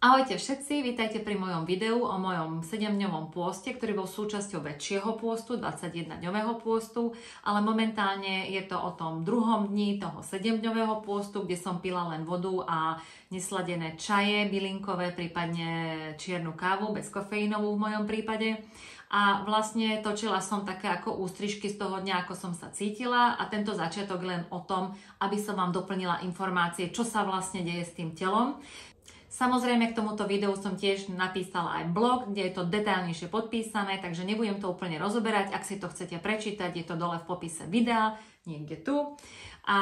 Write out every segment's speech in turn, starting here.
Ahojte všetci, vítajte pri mojom videu o mojom 7-dňovom pôste, ktorý bol súčasťou väčšieho pôstu, 21-dňového pôstu, ale momentálne je to o tom druhom dni toho 7-dňového pôstu, kde som pila len vodu a nesladené čaje, bylinkové, prípadne čiernu kávu, bez kofeínovú v mojom prípade. A vlastne točila som také ako ústrižky z toho dňa, ako som sa cítila, a tento začiatok len o tom, aby som vám doplnila informácie, čo sa vlastne deje s tým telom. Samozrejme, k tomuto videu som tiež napísala aj blog, kde je to detailnejšie podpísané, takže nebudem to úplne rozoberať. Ak si to chcete prečítať, je to dole v popise videa, niekde tu. A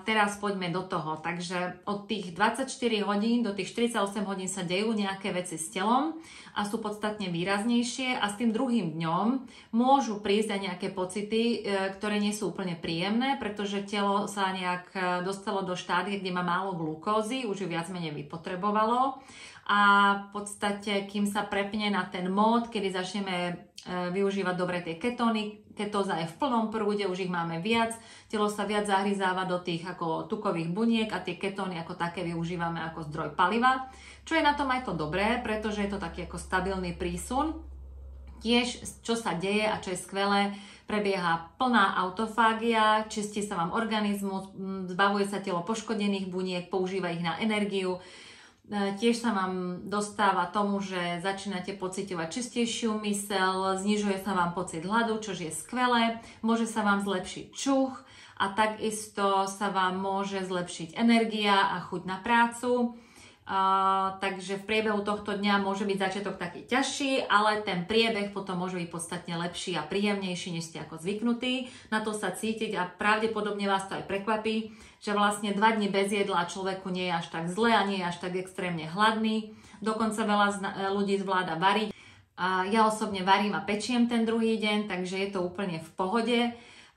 teraz poďme do toho. Takže od tých 24 hodín do tých 48 hodín sa dejú nejaké veci s telom a sú podstatne výraznejšie, a s tým druhým dňom môžu prísť aj nejaké pocity, ktoré nie sú úplne príjemné, pretože telo sa nejak dostalo do štádia, kde má málo glukózy, už ju viac menej vypotrebovalo, a v podstate, kým sa prepne na ten mód, kedy začneme využívať dobre tie ketóny, ketóza je v plnom prúde, už ich máme viac, telo sa viac zahryzáva do tých ako tukových buniek a tie ketóny ako také využívame ako zdroj paliva, čo je na tom aj to dobré, pretože je to taký ako stabilný prísun. Tiež, čo sa deje a čo je skvelé, prebieha plná autofágia, čistí sa vám organizmus, zbavuje sa telo poškodených buniek, používa ich na energiu. Tiež sa vám dostáva tomu, že začínate pociťovať čistejšiu myseľ, znižuje sa vám pocit hladu, čo je skvelé, môže sa vám zlepšiť čuch a takisto sa vám môže zlepšiť energia a chuť na prácu. Takže v priebehu tohto dňa môže byť začiatok taký ťažší, ale ten priebeh potom môže byť podstatne lepší a príjemnejší, než ste ako zvyknutí. Na to sa cítiť a pravdepodobne vás to aj prekvapí, že vlastne 2 dni bez jedla človeku nie je až tak zle a nie je až tak extrémne hladný. Dokonca veľa ľudí zvláda variť. Ja osobne varím a pečiem ten druhý deň, takže je to úplne v pohode.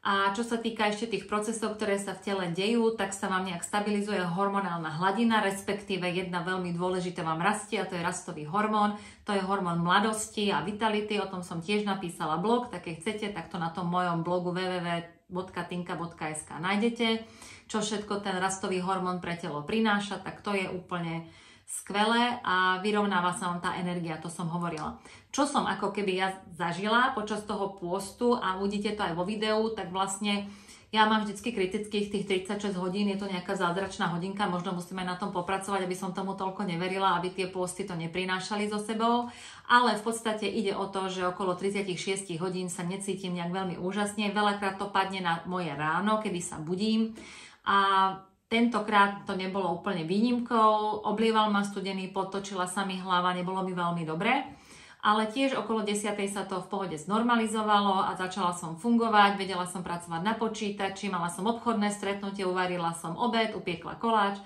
A čo sa týka ešte tých procesov, ktoré sa v tele dejú, tak sa vám nejak stabilizuje hormonálna hladina, respektíve jedna veľmi dôležitá vám rastie, a to je rastový hormón. To je hormón mladosti a vitality, o tom som tiež napísala blog, tak keď chcete, tak to na tom mojom blogu www.tinka.sk nájdete, čo všetko ten rastový hormón pre telo prináša, tak to je úplne skvelé a vyrovnáva sa vám tá energia, to som hovorila. Čo som ako keby ja zažila počas toho pôstu, a uvidíte to aj vo videu, tak vlastne ja mám vždycky kritických tých 36 hodín, je to nejaká zázračná hodinka, možno musíme na tom popracovať, aby som tomu toľko neverila, aby tie pôsty to neprinášali so sebou, ale v podstate ide o to, že okolo 36 hodín sa necítim nejak veľmi úžasne, veľakrát to padne na moje ráno, kedy sa budím, a tentokrát to nebolo úplne výnimkou, oblieval ma studený pot, točila sa mi hlava, nebolo mi veľmi dobre, ale tiež okolo 10. sa to v pohode znormalizovalo a začala som fungovať, vedela som pracovať na počítači, mala som obchodné stretnutie, uvarila som obed, upiekla koláč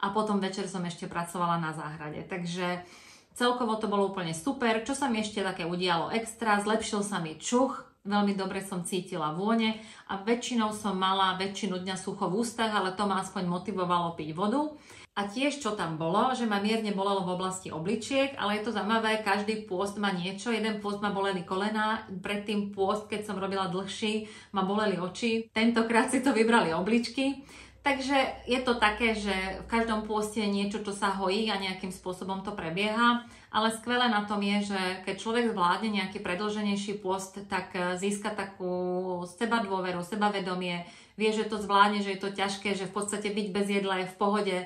a potom večer som ešte pracovala na záhrade. Takže celkovo to bolo úplne super. Čo sa mi ešte také udialo extra, zlepšil sa mi čuch, veľmi dobre som cítila vône a väčšinou som mala väčšinu dňa sucho v ústach, ale to ma aspoň motivovalo piť vodu. A tiež čo tam bolo, že ma mierne bolelo v oblasti obličiek, ale je to zaujímavé, každý pôst má niečo. Jeden pôst ma boleli kolená, predtým pôst, keď som robila dlhší, ma boleli oči. Tentokrát si to vybrali obličky. Takže je to také, že v každom pôste je niečo, čo sa hojí a nejakým spôsobom to prebieha. Ale skvelé na tom je, že keď človek zvládne nejaký predĺženejší pôst, tak získa takú sebadôveru, sebavedomie, vie, že to zvládne, že je to ťažké, že v podstate byť bez jedla je v pohode,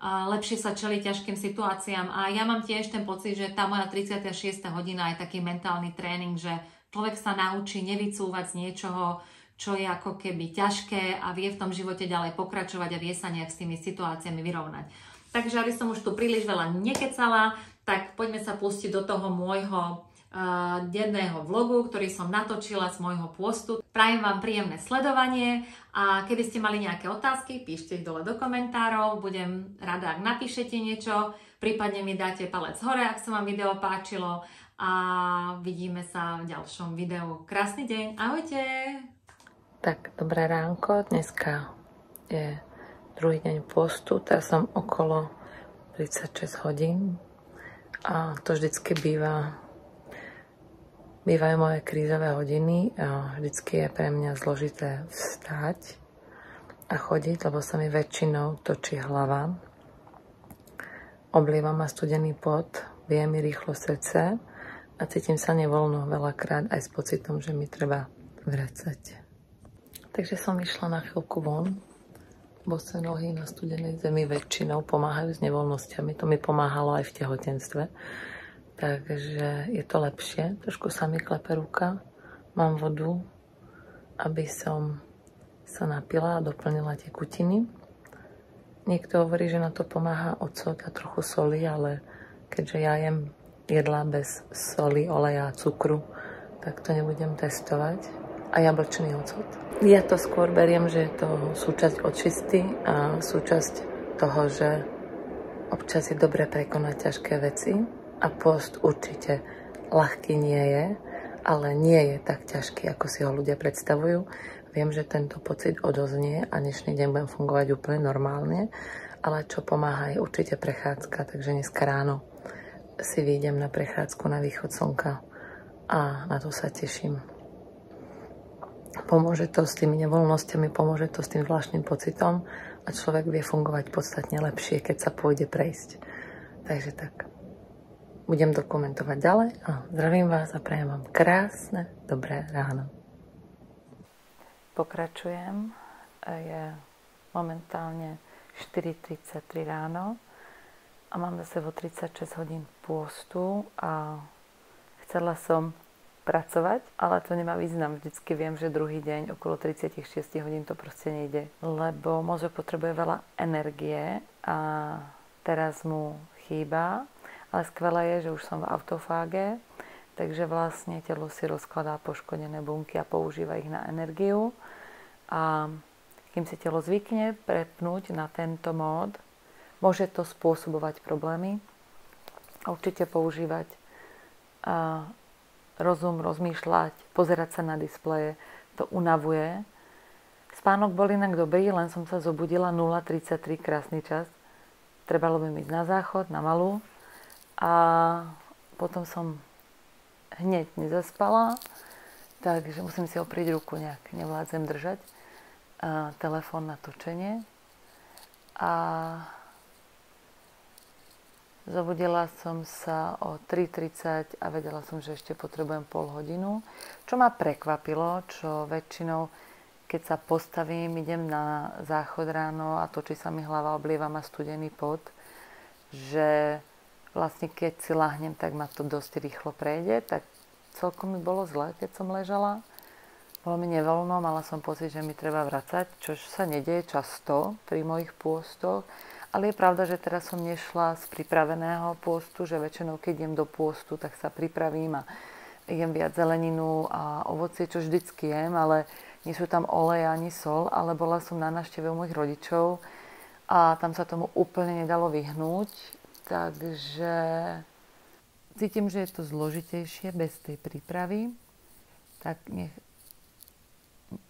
lepšie sa čeli ťažkým situáciám. A ja mám tiež ten pocit, že tá moja 36. hodina je taký mentálny tréning, že človek sa naučí nevycúvať z niečoho, čo je ako keby ťažké, a vie v tom živote ďalej pokračovať a vie sa nejak s tými situáciami vyrovnať. Takže aby som už tu príliš veľa nekecala, tak poďme sa pustiť do toho môjho denného vlogu, ktorý som natočila z môjho pôstu. Prajem vám príjemné sledovanie a keby ste mali nejaké otázky, píšte ich dole do komentárov, budem rada, ak napíšete niečo, prípadne mi dáte palec hore, ak sa vám video páčilo, a vidíme sa v ďalšom videu. Krásny deň, ahojte! Tak, dobré ránko, dneska je druhý deň postu, teraz som okolo 36 hodín a to vždycky bývajú moje krízové hodiny a vždycky je pre mňa zložité vstať a chodiť, lebo sa mi väčšinou točí hlava. oblieva ma studený pot, bije mi rýchlo srdce a cítim sa nevoľno veľakrát aj s pocitom, že mi treba vracať. Takže som išla na chvíľku von. Bosé nohy na studenej zemi väčšinou pomáhajú s nevoľnosťami. To mi pomáhalo aj v tehotenstve. Takže je to lepšie. Trošku sa mi klepe ruka. Mám vodu, aby som sa napila a doplnila tekutiny. Niekto hovorí, že na to pomáha ocot a trochu soli, ale keďže ja jem jedlá bez soli, oleja a cukru, tak to nebudem testovať. A jablčný ocot. Ja to skôr beriem, že je to súčasť očisty a súčasť toho, že občas je dobre prekonať ťažké veci a post určite ľahký nie je, ale nie je tak ťažký, ako si ho ľudia predstavujú. Viem, že tento pocit odoznie a dnešný deň budem fungovať úplne normálne, ale čo pomáha je určite prechádzka, takže dneska ráno si vyjdem na prechádzku na východ slnka a na to sa teším. Pomôže to s tými nevoľnosťami, pomôže to s tým zvláštnym pocitom a človek vie fungovať podstatne lepšie, keď sa pôjde prejsť. Takže tak, budem dokumentovať ďalej a zdravím vás a prajem vám krásne, dobré ráno. Pokračujem, je momentálne 4:33 ráno a mám za sebou 36 hodín pôstu a chcela som pracovať, ale to nemá význam. Vždycky viem, že druhý deň okolo 36 hodín to proste nejde, lebo mozog potrebuje veľa energie a teraz mu chýba, ale skvelé je, že už som v autofáge, takže vlastne telo si rozkladá poškodené bunky a používa ich na energiu a kým si telo zvykne prepnúť na tento mód, môže to spôsobovať problémy. Určite používať rozum, rozmýšľať, pozerať sa na displeje, to unavuje. Spánok bol inak dobrý, len som sa zobudila 0:33, krásny čas. Trebalo by mi ísť na záchod, na malú. A potom som hneď nezaspala, takže musím si oprieť ruku nejak, nevládzem držať telefón na točenie. A zobudila som sa o 3:30 a vedela som, že ešte potrebujem pol hodinu. Čo ma prekvapilo, čo väčšinou, keď sa postavím, idem na záchod ráno a točí sa mi hlava, oblieva ma studený pot, že vlastne keď si lahnem, tak ma to dosť rýchlo prejde, tak celkom mi bolo zle, keď som ležala. Bolo mi nevoľno, mala som pocit, že mi treba vracať, čo sa nedieje často pri mojich pôstoch. Ale je pravda, že teraz som nešla z pripraveného pôstu, že väčšinou, keď idem do pôstu, tak sa pripravím a jem viac zeleninu a ovocie, čo vždycky jem, ale nie sú tam olej ani sol, ale bola som na návšteve u mojich rodičov a tam sa tomu úplne nedalo vyhnúť, takže cítim, že je to zložitejšie bez tej prípravy, tak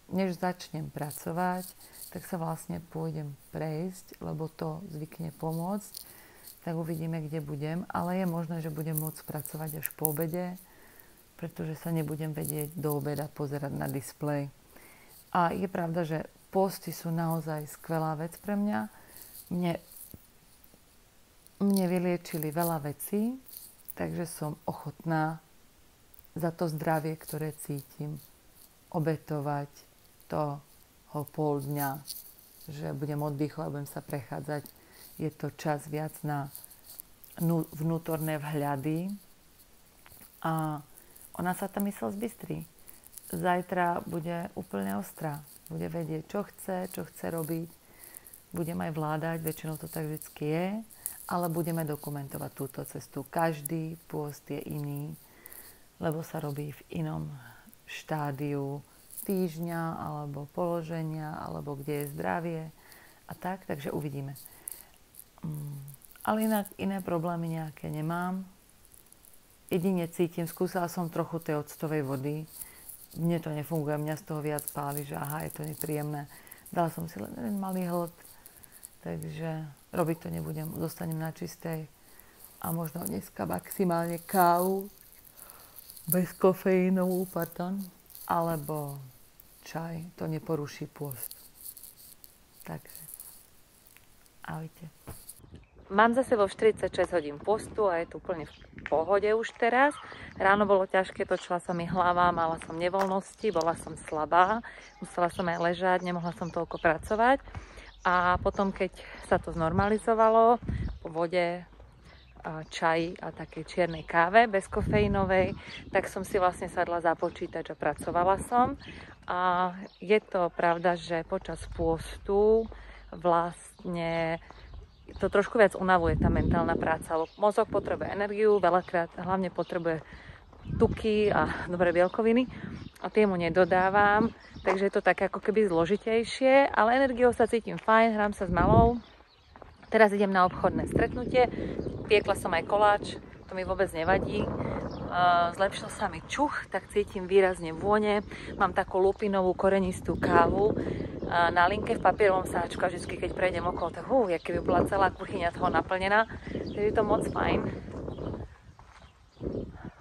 než začnem pracovať, tak sa vlastne pôjdem prejsť, lebo to zvykne pomôcť, tak uvidíme, kde budem, ale je možné, že budem môcť pracovať až po obede, pretože sa nebudem vedieť do obeda pozerať na displej. A je pravda, že posty sú naozaj skvelá vec pre mňa. Mne vyliečili veľa vecí, takže som ochotná za to zdravie, ktoré cítim, obetovať toho pol dňa, že budem oddychovať, budem sa prechádzať. Je to čas viac na vnútorné vhľady a ona sa tá mysl zbystrí. Zajtra bude úplne ostrá. Bude vedieť, čo chce robiť. Budem aj vládať, väčšinou to tak vždycky je, ale budeme dokumentovať túto cestu. Každý pôst je iný, lebo sa robí v inom štádiu týždňa, alebo položenia, alebo kde je zdravie a tak, takže uvidíme. Ale inak iné problémy nejaké nemám. Jedine cítim, skúsala som trochu tej octovej vody, mne to nefunguje, mňa z toho viac páli, že aha, je to nepríjemné. Dala som si len jeden malý hlad, takže robiť to nebudem, dostanem na čistej a možno dneska maximálne kávu, bez kofeínovú, alebo čaj, to neporuší pôst. Takže, ahojte. Mám za sebou 46 hodín postu a je to úplne v pohode už teraz. Ráno bolo ťažké, točila sa mi hlava, mala som nevoľnosti, bola som slabá, musela som aj ležať, nemohla som toľko pracovať. A potom, keď sa to znormalizovalo, po vode, čaji a takej čiernej káve bez kofeínovej, tak som si vlastne sadla za počítač a pracovala som. A je to pravda, že počas pôstu vlastne to trošku viac unavuje tá mentálna práca. Mozog potrebuje energiu, veľakrát hlavne potrebuje tuky a dobré bielkoviny a tie mu nedodávam, takže je to také ako keby zložitejšie, ale energiou sa cítim fajn, hrám sa s malou. Teraz idem na obchodné stretnutie, piekla som aj koláč, to mi vôbec nevadí. Zlepšil sa mi čuch, tak cítim výrazne vône. Mám takú lupinovú korenistú kávu na linke v papierovom sáčku a vždy, keď prejdem okolo, tak keby bola celá kuchyňa toho naplnená. Takže je to moc fajn.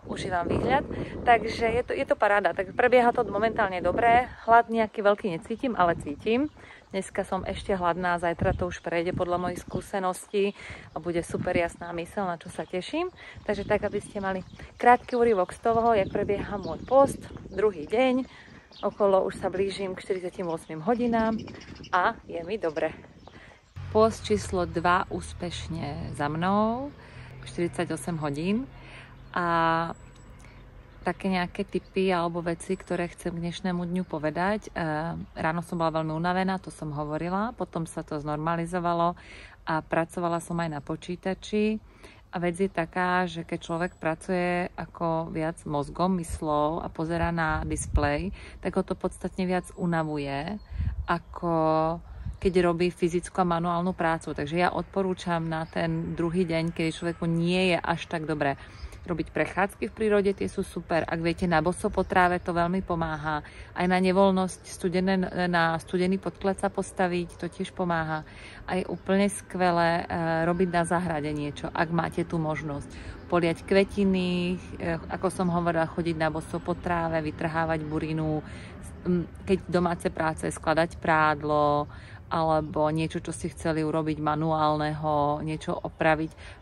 Užívam výhľad. Takže je to paráda. Tak prebieha to momentálne dobre. Hlad nejaký veľký necítim, ale cítim. Dneska som ešte hladná, zajtra to už prejde podľa mojich skúseností a bude super jasná myseľ, na čo sa teším. Takže tak, aby ste mali krátky úryvok z toho, jak prebieha môj post, druhý deň. Okolo už sa blížim k 48 hodinám a je mi dobre. Post číslo 2 úspešne za mnou, 48 hodín. A také nejaké tipy alebo veci, ktoré chcem k dnešnému dňu povedať. Ráno som bola veľmi unavená, to som hovorila, potom sa to znormalizovalo a pracovala som aj na počítači. A vec je taká, že keď človek pracuje ako viac mozgom, myslou a pozerá na displej, tak ho to podstatne viac unavuje, ako keď robí fyzickú a manuálnu prácu. Takže ja odporúčam na ten druhý deň, keď človeku nie je až tak dobre robiť prechádzky v prírode, tie sú super. Ak viete na boso po tráve, to veľmi pomáha. Aj na nevoľnosť na studený podklad sa postaviť, to tiež pomáha. A je úplne skvelé robiť na záhrade niečo, ak máte tú možnosť. Poliať kvetiny, ako som hovorila, chodiť na boso po tráve, vytrhávať burinu, keď domáce práce, skladať prádlo, alebo niečo, čo si chceli urobiť manuálneho, niečo opraviť.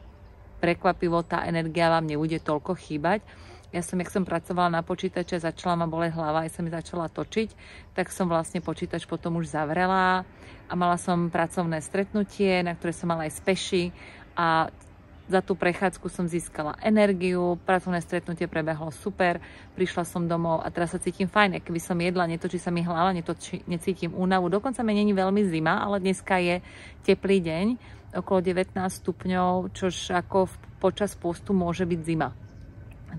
Prekvapivo tá energia vám nebude toľko chýbať. Ja som, jak som pracovala na počítače, začala ma boleť hlava, aj sa mi začala točiť, tak som vlastne počítač potom už zavrela a mala som pracovné stretnutie, na ktoré som mala aj speši a za tú prechádzku som získala energiu, pracovné stretnutie prebehlo super, prišla som domov a teraz sa cítim fajn, keby som jedla, netočí sa mi hlava, necítim únavu, dokonca mi není veľmi zima, ale dneska je teplý deň, okolo 19 stupňov, čož ako počas postu môže byť zima.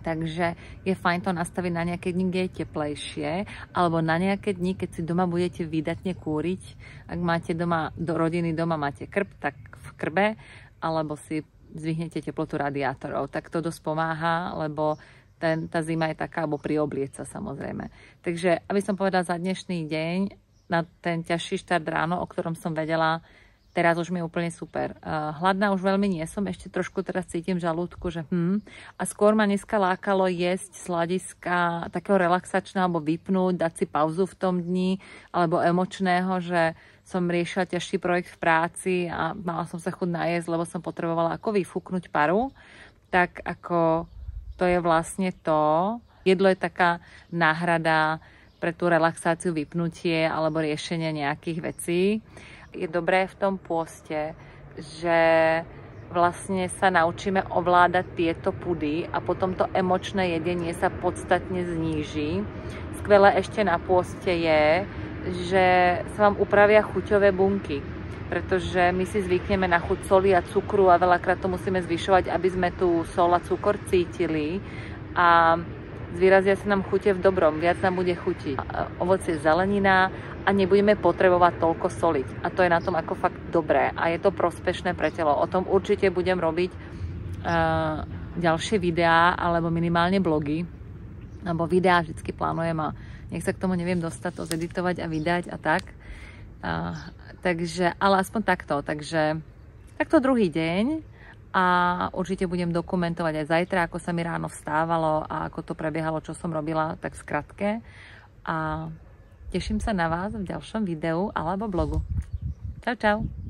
Takže je fajn to nastaviť na nejaké dni, kde je teplejšie, alebo na nejaké dni, keď si doma budete výdatne kúriť. Ak máte doma, do rodiny doma máte krb, tak v krbe, alebo si zdvihnete teplotu radiátorov. Tak to dosť pomáha, lebo tá zima je taká, alebo pri oblieca samozrejme. Takže, aby som povedala za dnešný deň, na ten ťažší štart ráno, o ktorom som vedela, teraz už mi je úplne super. Hladná už veľmi nie som, ešte trošku teraz cítim v žalúdku, že A skôr ma dneska lákalo jesť z hľadiska takého relaxačného, alebo vypnúť, dať si pauzu v tom dni, alebo emočného, že som riešila ťažší projekt v práci a mala som sa chuť najesť, lebo som potrebovala ako vyfúknuť paru. Tak ako to je vlastne to. Jedlo je taká náhrada pre tú relaxáciu, vypnutie alebo riešenie nejakých vecí. Je dobré v tom pôste, že vlastne sa naučíme ovládať tieto pudy a potom to emočné jedenie sa podstatne zníži. Skvelé ešte na pôste je, že sa vám upravia chuťové bunky, pretože my si zvykneme na chuť soli a cukru a veľakrát to musíme zvyšovať, aby sme tu sol a cukor cítili a zvýrazia sa nám chute v dobrom, viac nám bude chutiť ovocie, zelenina a nebudeme potrebovať toľko soliť. A to je na tom ako fakt dobré a je to prospešné pre telo. O tom určite budem robiť ďalšie videá alebo minimálne blogy, lebo videá vždycky plánujem a nech sa k tomu neviem dostať, to zeditovať a vydať a tak. Takže, ale aspoň takto. Takže takto druhý deň a určite budem dokumentovať aj zajtra, ako sa mi ráno vstávalo a ako to prebiehalo, čo som robila, tak skratke. A teším sa na vás v ďalšom videu alebo blogu. Čau, čau.